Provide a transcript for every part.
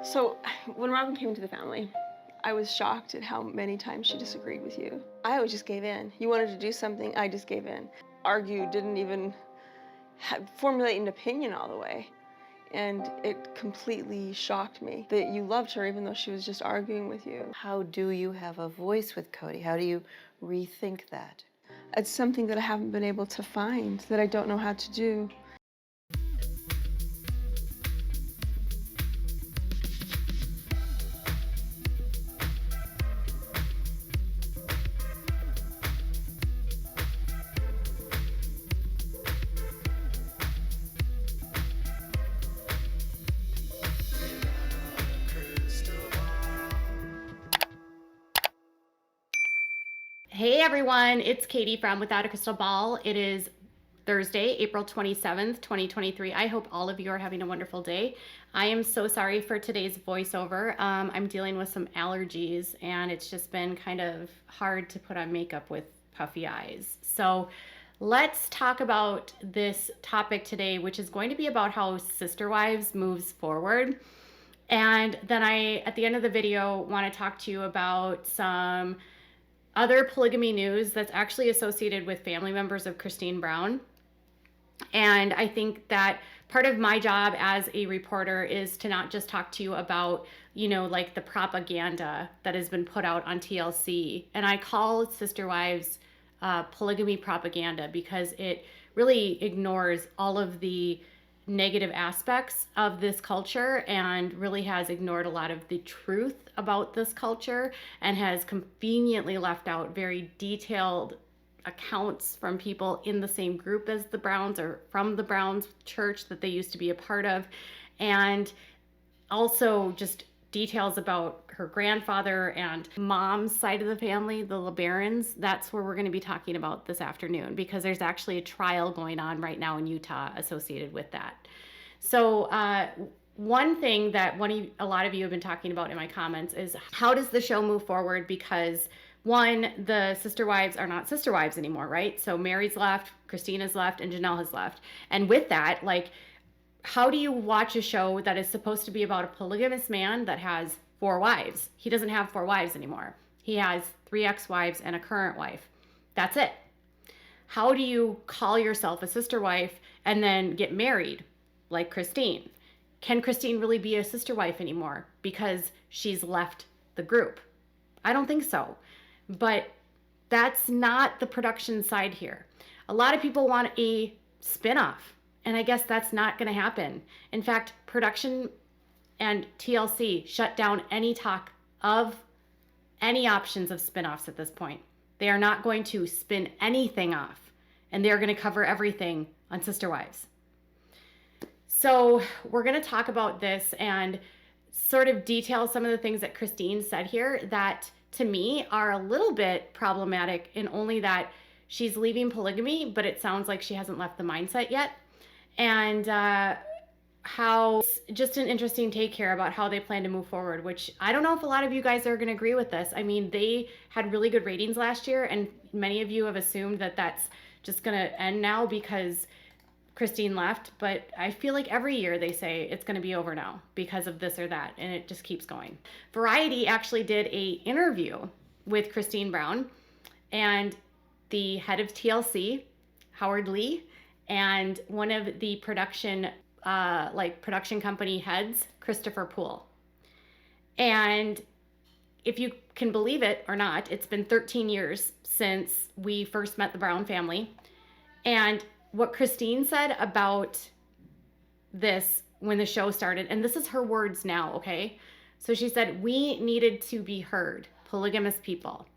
So when Robin came into the family, I was shocked at how many times she disagreed with you. I always just gave in. You wanted to do something, I just gave in. Argue, didn't even formulate an opinion all the way. And it completely shocked me that you loved her even though she was just arguing with you. How do you have a voice with Kody? How do you rethink that? It's something that I haven't been able to find, that I don't know how to do. Hey everyone, it's Katie from Without a Crystal Ball. It is Thursday, April 27th, 2023. I hope all of you are having a wonderful day. I am so sorry for today's voiceover. I'm dealing with some allergies and it's just been kind of hard to put on makeup with puffy eyes. So let's talk about this topic today, which is going to be about how Sister Wives moves forward. And then at the end of the video, want to talk to you about some other polygamy news that's actually associated with family members of Kristyn Brown. And I think that part of my job as a reporter is to not just talk to you about, like the propaganda that has been put out on TLC. And I call Sister Wives polygamy propaganda because it really ignores all of the negative aspects of this culture and really has ignored a lot of the truth about this culture and has conveniently left out very detailed accounts from people in the same group as the Browns or from the Browns church that they used to be a part of, and also just details about her grandfather and mom's side of the family, the LeBarons. That's where we're going to be talking about this afternoon because there's actually a trial going on right now in Utah associated with that. So one thing that a lot of you have been talking about in my comments is how does the show move forward? Because one, the Sister Wives are not Sister Wives anymore, right? So Mary's left, Christina's left, and Janelle has left. And with that, how do you watch a show that is supposed to be about a polygamous man that has 4 wives? He doesn't have 4 wives anymore. He has 3 ex-wives and a current wife. That's it. How do you call yourself a sister wife and then get married like Kristyn? Can Kristyn really be a sister wife anymore because she's left the group? I don't think so. But that's not the production side here. A lot of people want a spin-off. And I guess that's not going to happen. In fact, production and TLC shut down any talk of any options of spinoffs at this point. They are not going to spin anything off, and they're going to cover everything on Sister Wives. So we're going to talk about this and sort of detail some of the things that Kristyn said here that to me are a little bit problematic in only that she's leaving polygamy, but it sounds like she hasn't left the mindset yet. And how just an interesting take here about how they plan to move forward, which I don't know if a lot of you guys are going to agree with this. I mean, they had really good ratings last year, and many of you have assumed that that's just going to end now because Kristyn left. But I feel like every year they say it's going to be over now because of this or that, and it just keeps going. Variety actually did a interview with Kristyn Brown and the head of TLC, Howard Lee, and one of the production company heads, Christopher Poole. And if you can believe it or not, it's been 13 years since we first met the Brown family. And what Kristyn said about this when the show started, and this is her words now, okay? So she said, we needed to be heard, polygamous people.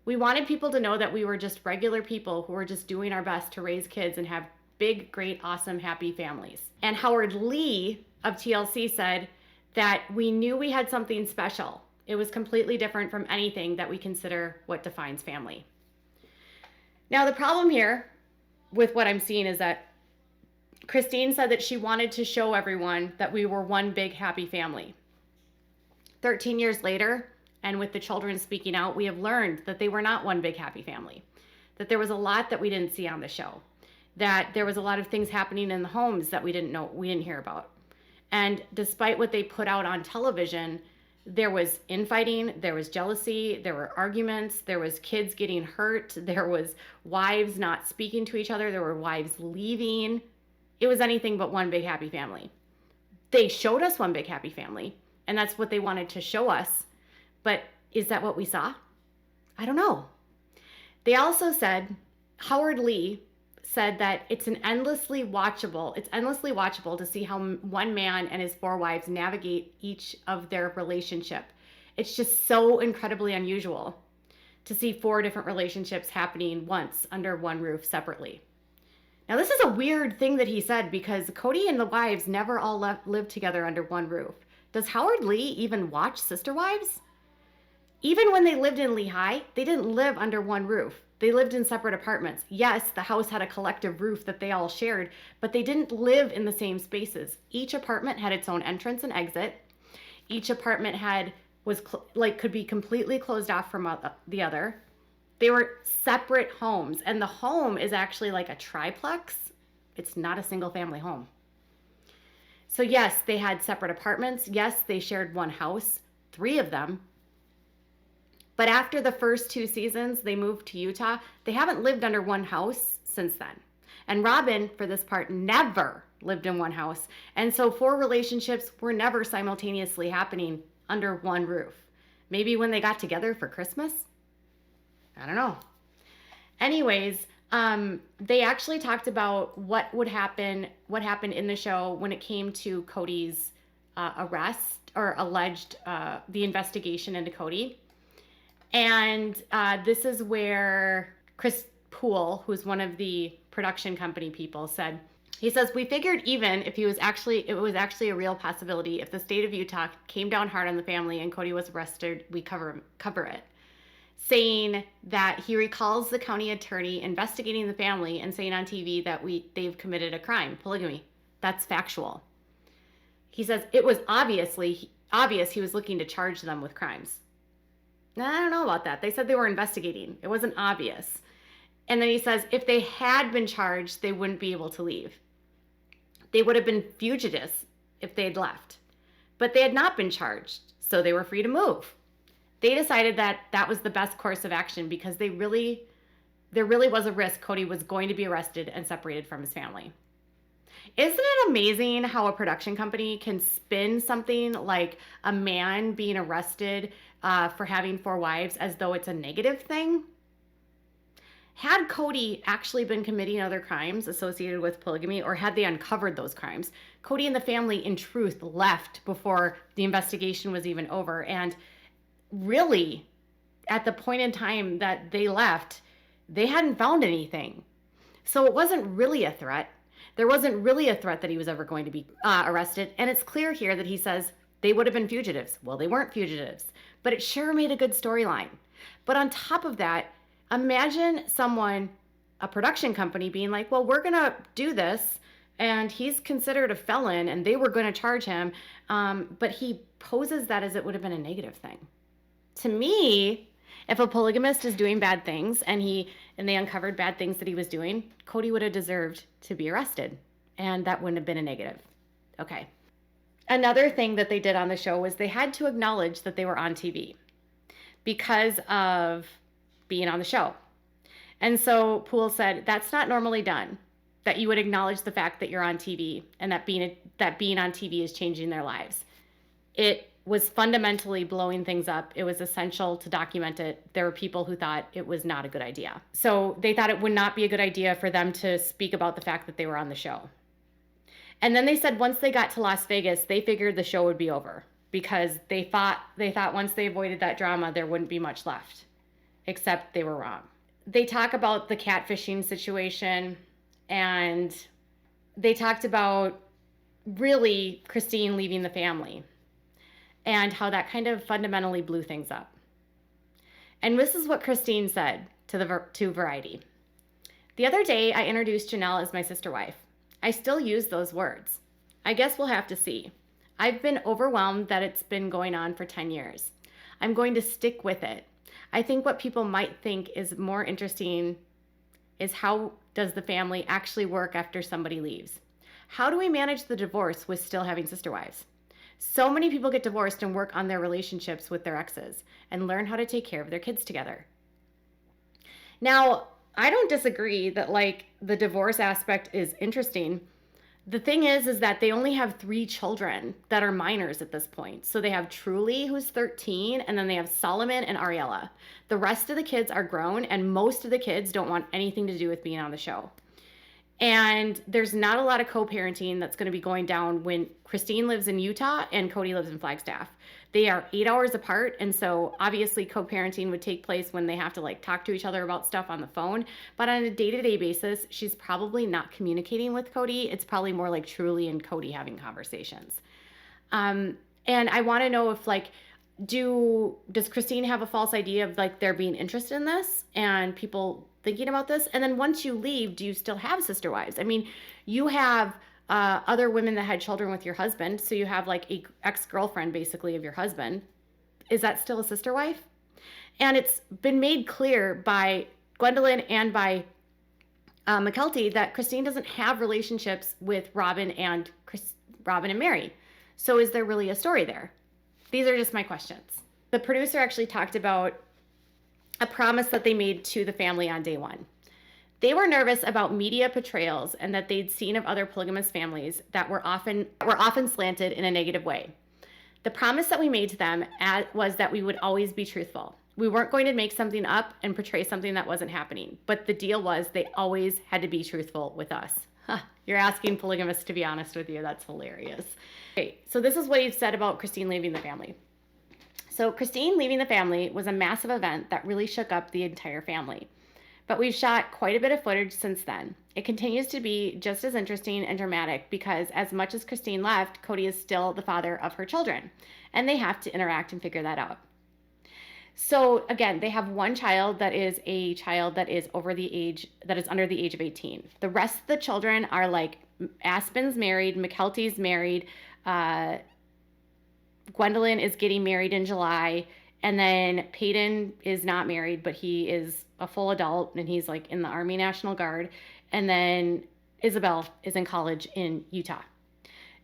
We wanted people to know that we were just regular people who were just doing our best to raise kids and have big, great, awesome, happy families. And Howard Lee of TLC said that we knew we had something special. It was completely different from anything that we consider what defines family. Now, the problem here with what I'm seeing is that Kristyn said that she wanted to show everyone that we were one big, happy family. 13 years later, and with the children speaking out, we have learned that they were not one big, happy family, that there was a lot that we didn't see on the show, that there was a lot of things happening in the homes that we didn't hear about. And despite what they put out on television, there was infighting, there was jealousy, there were arguments, there was kids getting hurt, there was wives not speaking to each other, there were wives leaving. It was anything but one big happy family. They showed us one big happy family, and that's what they wanted to show us. But is that what we saw? I don't know. They also said, Howard Lee said that it's endlessly watchable to see how one man and his 4 wives navigate each of their relationship. It's just so incredibly unusual to see 4 different relationships happening once under one roof separately. Now, this is a weird thing that he said because Kody and the wives never all lived together under one roof. Does Howard Lee even watch Sister Wives? Even when they lived in Lehigh, they didn't live under one roof. They lived in separate apartments. Yes, the house had a collective roof that they all shared, but they didn't live in the same spaces. Each apartment had its own entrance and exit. Each apartment could be completely closed off from the other. They were separate homes, and the home is actually like a triplex. It's not a single family home. So yes, they had separate apartments. Yes, they shared one house, 3 of them. But after the first 2 seasons, they moved to Utah. They haven't lived under one house since then. And Robin, for this part, never lived in one house. And so 4 relationships were never simultaneously happening under one roof. Maybe when they got together for Christmas? I don't know. Anyways, they actually talked about what happened in the show when it came to Kody's arrest or alleged the investigation into Kody. And this is where Chris Poole, who's one of the production company people, said, he says, we figured even if it was actually a real possibility, if the state of Utah came down hard on the family and Kody was arrested, we cover it. Saying that he recalls the county attorney investigating the family and saying on TV that they've committed a crime, polygamy. That's factual. He says it was obvious he was looking to charge them with crimes. I don't know about that. They said they were investigating. It wasn't obvious. And then he says if they had been charged, they wouldn't be able to leave. They would have been fugitives if they had left. But they had not been charged, so they were free to move. They decided that was the best course of action because there really was a risk Kody was going to be arrested and separated from his family. Isn't it amazing how a production company can spin something like a man being arrested for having 4 wives as though it's a negative thing? Had Kody actually been committing other crimes associated with polygamy, or had they uncovered those crimes? Kody and the family, in truth, left before the investigation was even over. And really, at the point in time that they left, they hadn't found anything. So it wasn't really a threat. There wasn't really a threat that he was ever going to be arrested. And it's clear here that he says they would have been fugitives. Well, they weren't fugitives, but it sure made a good storyline. But on top of that, imagine a production company being like, well, we're going to do this, and he's considered a felon, and they were going to charge him, but he poses that as it would have been a negative thing. To me, if a polygamist is doing bad things and they uncovered bad things that he was doing, Kody would have deserved to be arrested, and that wouldn't have been a negative. Okay. Another thing that they did on the show was they had to acknowledge that they were on TV because of being on the show. And so Poole said, that's not normally done, that you would acknowledge the fact that you're on TV and that being on TV is changing their lives. It was fundamentally blowing things up. It was essential to document it. There were people who thought it was not a good idea. So they thought it would not be a good idea for them to speak about the fact that they were on the show. And then they said once they got to Las Vegas, they figured the show would be over because they thought once they avoided that drama, there wouldn't be much left, except they were wrong. They talk about the catfishing situation, and they talked about really Kristyn leaving the family and how that kind of fundamentally blew things up. And this is what Kristyn said to Variety. The other day, I introduced Janelle as my sister wife. I still use those words. I guess we'll have to see. I've been overwhelmed that it's been going on for 10 years. I'm going to stick with it. I think what people might think is more interesting is how does the family actually work after somebody leaves? How do we manage the divorce with still having sister wives? So many people get divorced and work on their relationships with their exes and learn how to take care of their kids together. Now, I don't disagree that like the divorce aspect is interesting. The thing is that they only have 3 children that are minors at this point. So they have Truly, who's 13, and then they have Solomon and Ariella. The rest of the kids are grown, and most of the kids don't want anything to do with being on the show. And there's not a lot of co-parenting that's going to be going down when Kristyn lives in Utah and Kody lives in Flagstaff. They are 8 hours apart, and so obviously co-parenting would take place when they have to like talk to each other about stuff on the phone. But on a day-to-day basis, she's probably not communicating with Kody. It's probably more like Truly and Kody having conversations. And I want to know if like, does Kristyn have a false idea of like there being interest in this and people thinking about this? And then once you leave, do you still have sister wives? I mean, you have other women that had children with your husband. So you have like a ex-girlfriend basically of your husband. Is that still a sister wife? And it's been made clear by Gwendolyn and by McKelty that Kristyn doesn't have relationships with Robin and Mary. So is there really a story there? These are just my questions. The producer actually talked about a promise that they made to the family on day 1. They were nervous about media portrayals and that they'd seen of other polygamous families that were often slanted in a negative way. The promise that we made to them was that we would always be truthful. We weren't going to make something up and portray something that wasn't happening. But the deal was they always had to be truthful with us. Huh, you're asking polygamists to be honest with you. That's hilarious. Okay, so this is what he said about Kristyn leaving the family. So Kristyn leaving the family was a massive event that really shook up the entire family. But we've shot quite a bit of footage since then. It continues to be just as interesting and dramatic because as much as Kristyn left, Kody is still the father of her children, and they have to interact and figure that out. So again, they have one child that is under the age of 18. The rest of the children are like Aspen's married, McKelty's married, Gwendolyn is getting married in July, and then Peyton is not married, but he is a full adult and he's like in the Army National Guard. And then Isabel is in college in Utah.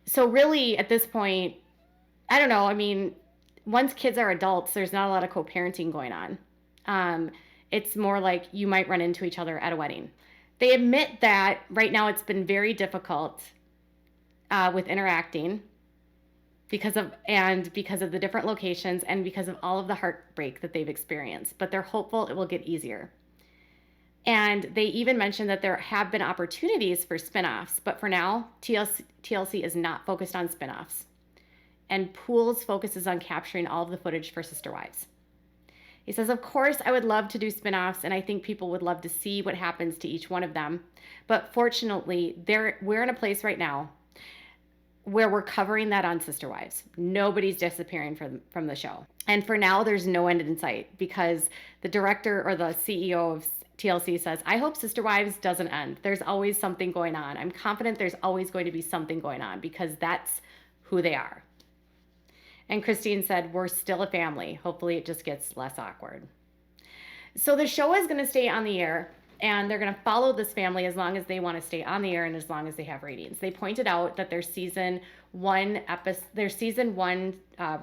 So really at this point, I don't know. I mean, once kids are adults, there's not a lot of co-parenting going on. It's more like you might run into each other at a wedding. They admit that right now it's been very difficult with interacting because of the different locations and because of all of the heartbreak that they've experienced, but they're hopeful it will get easier. And they even mentioned that there have been opportunities for spinoffs, but for now, TLC is not focused on spinoffs. And Pools focuses on capturing all of the footage for Sister Wives. He says, of course, I would love to do spinoffs, and I think people would love to see what happens to each one of them. But fortunately, we're in a place right now where we're covering that on Sister Wives. Nobody's disappearing from the show. And for now, there's no end in sight because the director or the CEO of TLC says, I hope Sister Wives doesn't end. There's always something going on. I'm confident there's always going to be something going on because that's who they are. And Kristyn said, we're still a family. Hopefully it just gets less awkward. So the show is going to stay on the air, and they're going to follow this family as long as they want to stay on the air and as long as they have ratings. They pointed out that their season one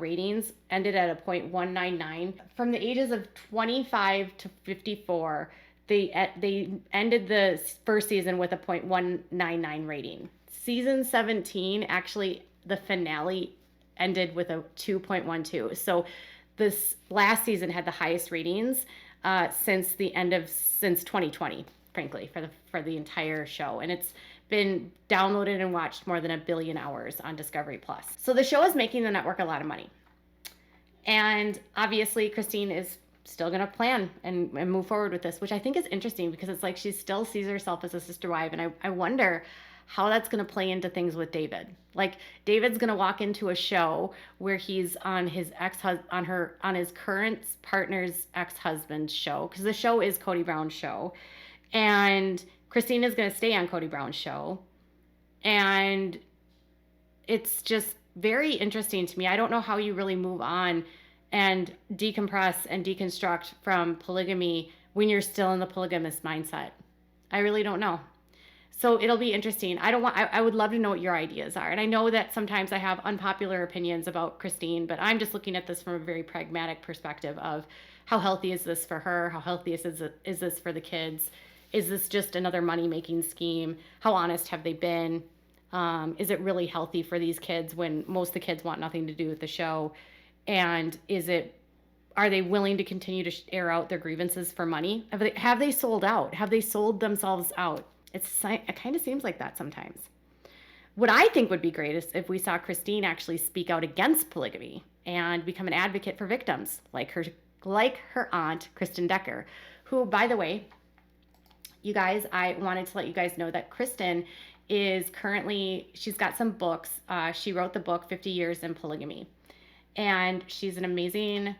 ratings ended at a 0.199. From the ages of 25 to 54, they ended the first season with a 0.199 rating. Season 17, actually, the finale ended with a 2.12. So this last season had the highest ratings since 2020, frankly, for the entire show. And it's been downloaded and watched more than 1 billion hours on Discovery Plus. So the show is making the network a lot of money. And obviously Kristyn is still going to plan and move forward with this, which I think is interesting because it's like she still sees herself as a sister wife. And I wonder how that's going to play into things with David. Like David's going to walk into a show where he's on his current partner's ex-husband's show, because the show is Kody Brown's show, and Kristyn is going to stay on Kody Brown's show. And it's just very interesting to me. I don't know how you really move on and decompress and deconstruct from polygamy when you're still in the polygamous mindset. I really don't know. So it'll be interesting. I would love to know what your ideas are. And I know that sometimes I have unpopular opinions about Kristyn, but I'm just looking at this from a very pragmatic perspective of how healthy is this for her? How healthy is this for the kids? Is this just another money-making scheme? How honest have they been? Is it really healthy for these kids when most of the kids want nothing to do with the show? And are they willing to continue to air out their grievances for money? Have they sold out? Have they sold themselves out? It kind of seems like that sometimes. What I think would be great is if we saw Kristyn actually speak out against polygamy and become an advocate for victims, like her aunt, Kristyn Decker, who, by the way, you guys, I wanted to let you guys know that Kristyn is she's got some books. She wrote the book 50 Years in Polygamy. And she's an amazing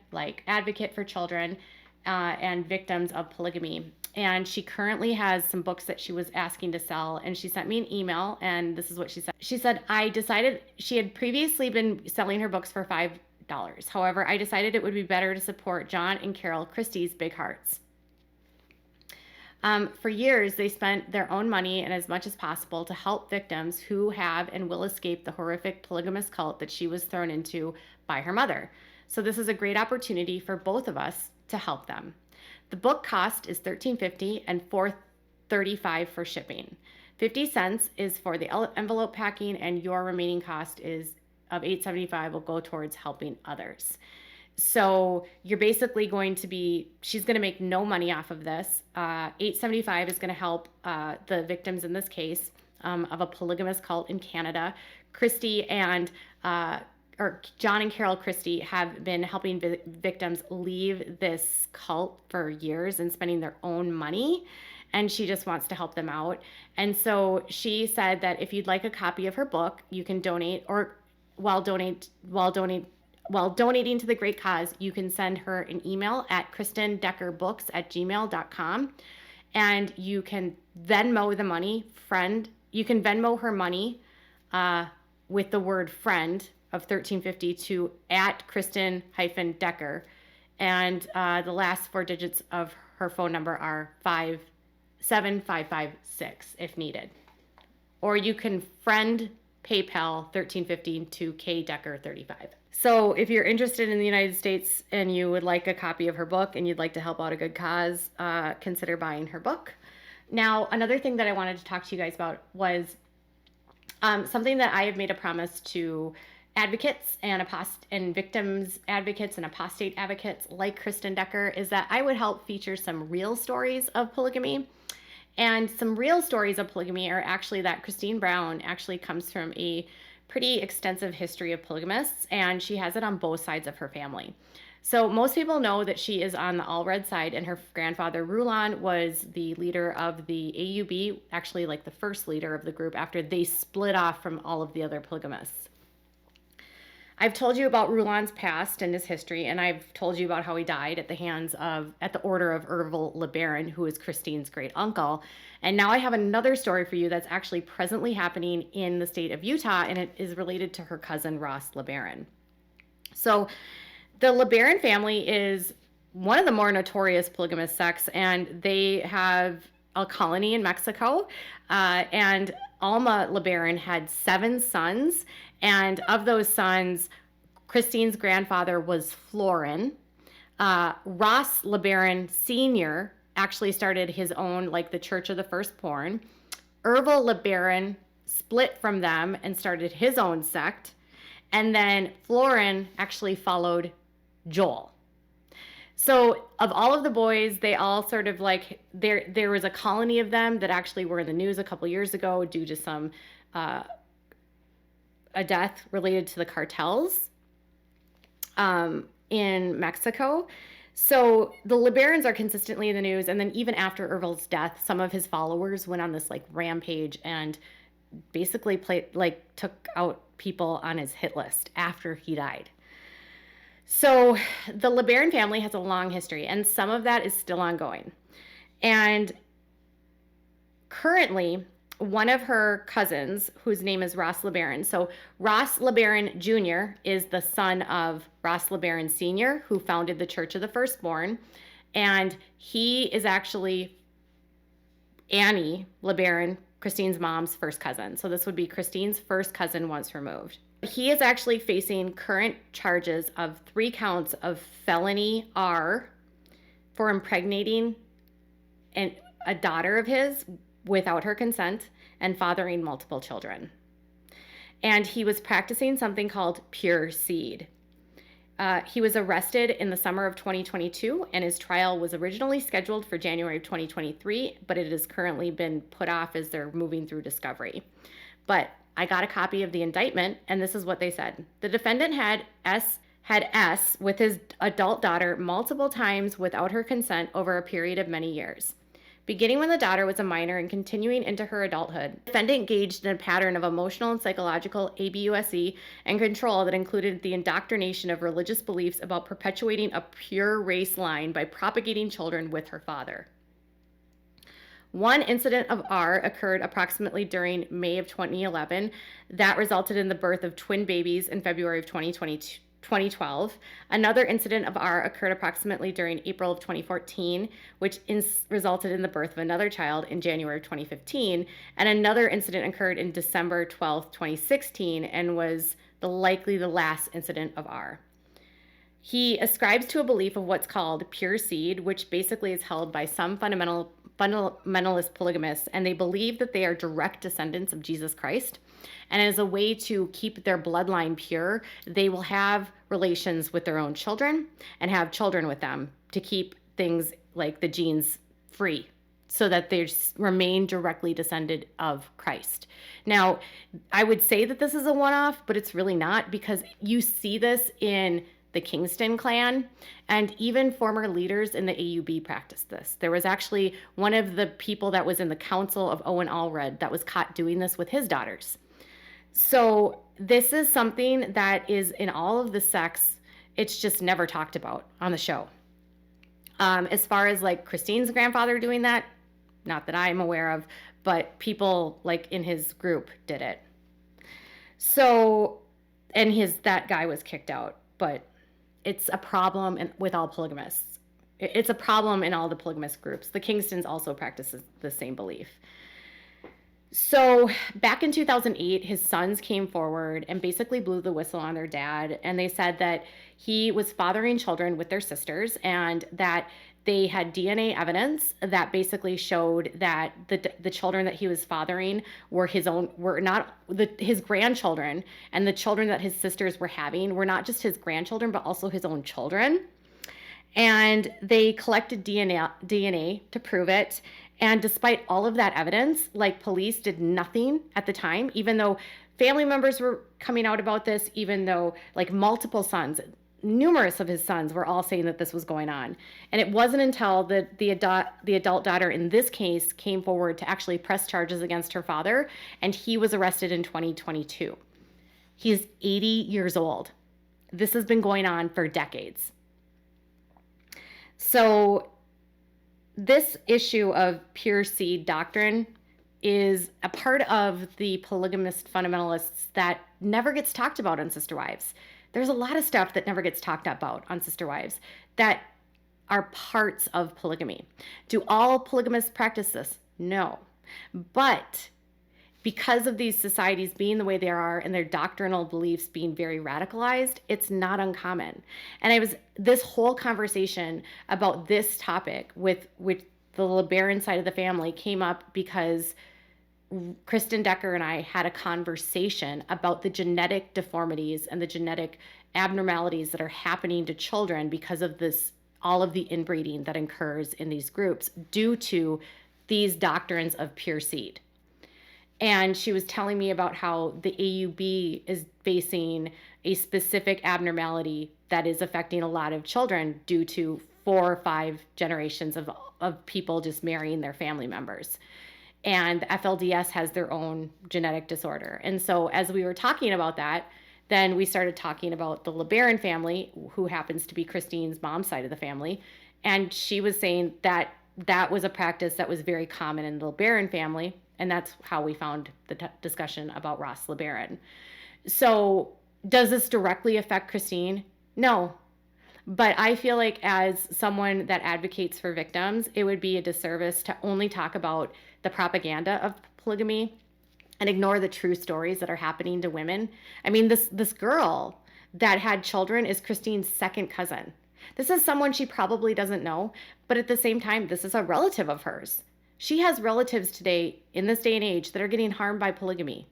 advocate for children and victims of polygamy. And she currently has some books that she was asking to sell. And she sent me an email, and this is what she said. She said, I decided she had previously been selling her books for $5. However, I decided it would be better to support John and Carol Christie's Big Hearts. For years, they spent their own money and as much as possible to help victims who have and will escape the horrific polygamous cult that she was thrown into by her mother. So this is a great opportunity for both of us to help them. The book cost is $13.50 and $4.35 for shipping. 50 cents is for the envelope packing, and your remaining cost is of $8.75 will go towards helping others. So you're basically she's going to make no money off of this. $8.75 is going to help the victims in this case of a polygamous cult in Canada. John and Carol Christie have been helping victims leave this cult for years and spending their own money, and she just wants to help them out. And so she said that if you'd like a copy of her book, you can donate, or while donating to the great cause, you can send her an email at kristendeckerbooks@gmail.com, and you can Venmo the money, you can Venmo her money with the word friend of $13.50 to @Kristyn-Decker. And the last 4 digits of her phone number are 57556 if needed. Or you can friend PayPal $13.50 to kdecker35. So if you're interested in the United States and you would like a copy of her book and you'd like to help out a good cause, consider buying her book. Now, another thing that I wanted to talk to you guys about was something that I have made a promise to advocates and victims advocates and apostate advocates like Kristyn Decker is that I would help feature some real stories of polygamy. And some real stories of polygamy are actually that Kristyn Brown actually comes from a pretty extensive history of polygamists, and she has it on both sides of her family. So most people know that she is on the all-red side, and her grandfather Rulon was the leader of the AUB, actually the first leader of the group after they split off from all of the other polygamists. I've told you about Rulon's past and his history, and I've told you about how he died at the order of Ross LeBaron, who is Kristyn's great uncle. And now I have another story for you that's actually presently happening in the state of Utah, and it is related to her cousin, Ross LeBaron. So the LeBaron family is one of the more notorious polygamous sects, and they have a colony in Mexico. And Alma LeBaron had 7 sons, and of those sons, Kristyn's grandfather was Florin. Ross LeBaron Sr. actually started his own, the Church of the Firstborn. Ervil LeBaron split from them and started his own sect. And then Florin actually followed Joel. So of all of the boys, they all sort of there was a colony of them that actually were in the news a couple years ago due to some a death related to the cartels in Mexico. So the LeBarons are consistently in the news, and then even after Ervil's death, some of his followers went on this rampage and basically took out people on his hit list after he died. So the LeBaron family has a long history, and some of that is still ongoing. And currently, one of her cousins, whose name is Ross LeBaron. So Ross LeBaron Jr. is the son of Ross LeBaron Sr., who founded the Church of the Firstborn. And he is actually Annie LeBaron Kristyn's mom's first cousin. So this would be Kristyn's first cousin once removed. He is actually facing current charges of 3 counts of felony R for impregnating a daughter of his without her consent and fathering multiple children. And he was practicing something called pure seed. He was arrested in the summer of 2022, and his trial was originally scheduled for January of 2023, but it has currently been put off as they're moving through discovery. But I got a copy of the indictment, and this is what they said. The defendant had S with his adult daughter multiple times without her consent over a period of many years. Beginning when the daughter was a minor and continuing into her adulthood, the defendant engaged in a pattern of emotional and psychological abuse and control that included the indoctrination of religious beliefs about perpetuating a pure race line by propagating children with her father. One incident of R occurred approximately during May of 2011 that resulted in the birth of twin babies in February of 2012. Another incident of R occurred approximately during April of 2014, which resulted in the birth of another child in January of 2015. And another incident occurred in December 12th, 2016, and was likely the last incident of R. He ascribes to a belief of what's called pure seed, which basically is held by some fundamentalist polygamists, and they believe that they are direct descendants of Jesus Christ. And as a way to keep their bloodline pure, they will have relations with their own children and have children with them to keep things like the genes free so that they remain directly descended of Christ. Now, I would say that this is a one-off, but it's really not, because you see this in the Kingston clan, and even former leaders in the AUB practiced this. There was actually one of the people that was in the council of Owen Allred that was caught doing this with his daughters. So this is something that is in all of the sects. It's just never talked about on the show. As far as like Kristyn's grandfather doing that, not that I'm aware of, but people like in his group did it. So, and that guy was kicked out, but it's a problem with all polygamists. It's a problem in all the polygamist groups. The Kingstons also practices the same belief. So back in 2008, his sons came forward and basically blew the whistle on their dad. And they said that he was fathering children with their sisters, and that they had DNA evidence that basically showed that the children that he was fathering were not his grandchildren, and the children that his sisters were having were not just his grandchildren, but also his own children. And they collected DNA to prove it. And despite all of that evidence, police did nothing at the time, even though family members were coming out about this, even though multiple sons, numerous of his sons were all saying that this was going on. And it wasn't until the adult daughter in this case came forward to actually press charges against her father, and he was arrested in 2022. He's 80 years old. This has been going on for decades. So this issue of pure seed doctrine is a part of the polygamist fundamentalists that never gets talked about on Sister Wives. There's a lot of stuff that never gets talked about on Sister Wives that are parts of polygamy. Do all polygamists practice this? No. But because of these societies being the way they are and their doctrinal beliefs being very radicalized, it's not uncommon. And this whole conversation about this topic with the LeBaron side of the family came up because Kristyn Decker and I had a conversation about the genetic deformities and the genetic abnormalities that are happening to children because of all of the inbreeding that occurs in these groups due to these doctrines of pure seed. And she was telling me about how the AUB is facing a specific abnormality that is affecting a lot of children due to 4 or 5 generations of people just marrying their family members. And the FLDS has their own genetic disorder. And so as we were talking about that, then we started talking about the LeBaron family, who happens to be Kristyn's mom's side of the family. And she was saying that that was a practice that was very common in the LeBaron family. And that's how we found the discussion about Ross LeBaron. So does this directly affect Kristyn? No. But I feel like as someone that advocates for victims, it would be a disservice to only talk about the propaganda of polygamy and ignore the true stories that are happening to women. I mean, this girl that had children is Kristyn's second cousin. This is someone she probably doesn't know, but at the same time, this is a relative of hers. She has relatives today in this day and age that are getting harmed by polygamy.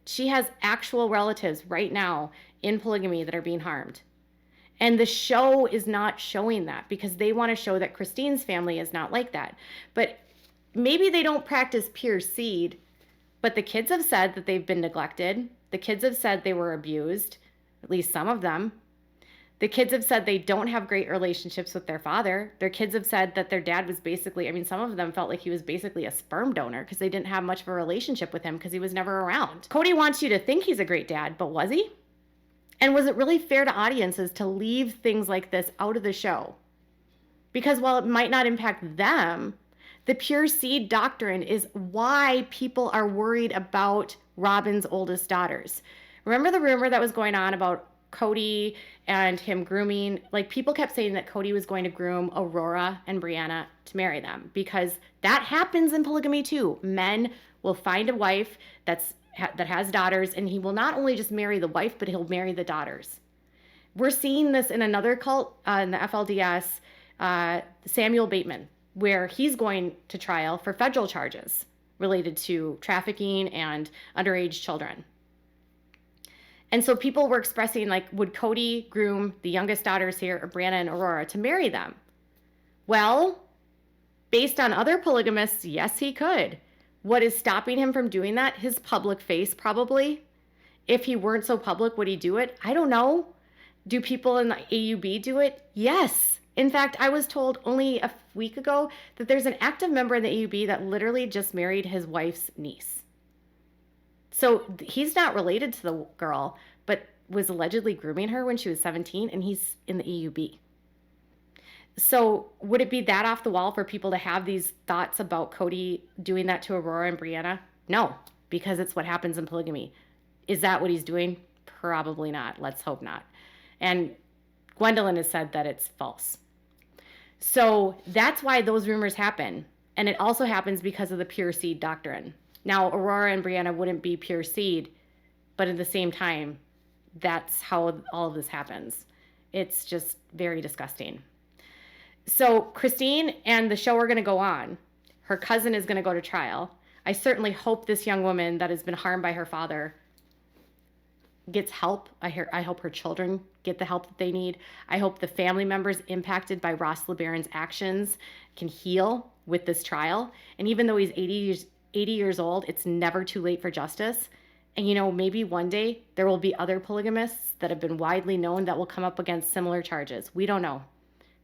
She has actual relatives right now in polygamy that are being harmed. And the show is not showing that because they want to show that Kristyn's family is not like that. But maybe they don't practice pure seed, but the kids have said that they've been neglected. The kids have said they were abused, at least some of them. The kids have said they don't have great relationships with their father. Their kids have said that their dad was basically, I mean, some of them felt like he was basically a sperm donor because they didn't have much of a relationship with him because he was never around. Kody wants you to think he's a great dad, but was he? And was it really fair to audiences to leave things like this out of the show? Because while it might not impact them, the pure seed doctrine is why people are worried about Robin's oldest daughters. Remember the rumor that was going on about Kody and him grooming? Like, people kept saying that Kody was going to groom Aurora and Brianna to marry them because that happens in polygamy too. Men will find a wife that has daughters, and he will not only just marry the wife, but he'll marry the daughters. We're seeing this in another cult in the FLDS, Samuel Bateman, where he's going to trial for federal charges related to trafficking and underage children. And so people were expressing, like, would Kody groom the youngest daughters here, or Brianna and Aurora, to marry them? Well, based on other polygamists, yes, he could. What is stopping him from doing that? His public face, probably. If he weren't so public, would he do it? I don't know. Do people in the AUB do it? Yes. In fact, I was told only a week ago that there's an active member in the AUB that literally just married his wife's niece. So he's not related to the girl, but was allegedly grooming her when she was 17, and he's in the AUB. So would it be that off the wall for people to have these thoughts about Kody doing that to Aurora and Brianna? No, because it's what happens in polygamy. Is that what he's doing? Probably not. Let's hope not. And Gwendolyn has said that it's false. So that's why those rumors happen. And it also happens because of the pure seed doctrine. Now, Aurora and Brianna wouldn't be pure seed, but at the same time, that's how all of this happens. It's just very disgusting. So Kristyn and the show are going to go on. Her cousin is going to go to trial. I certainly hope this young woman that has been harmed by her father gets help. I hope her children get the help that they need. I hope the family members impacted by Ross LeBaron's actions can heal with this trial. And even though he's 80 years old, it's never too late for justice. And, you know, maybe one day there will be other polygamists that have been widely known that will come up against similar charges. We don't know.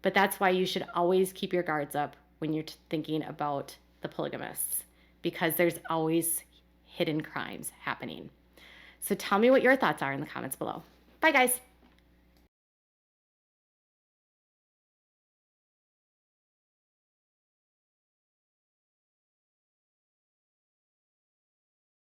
But that's why you should always keep your guards up when you're thinking about the polygamists, because there's always hidden crimes happening. So tell me what your thoughts are in the comments below. Bye, guys.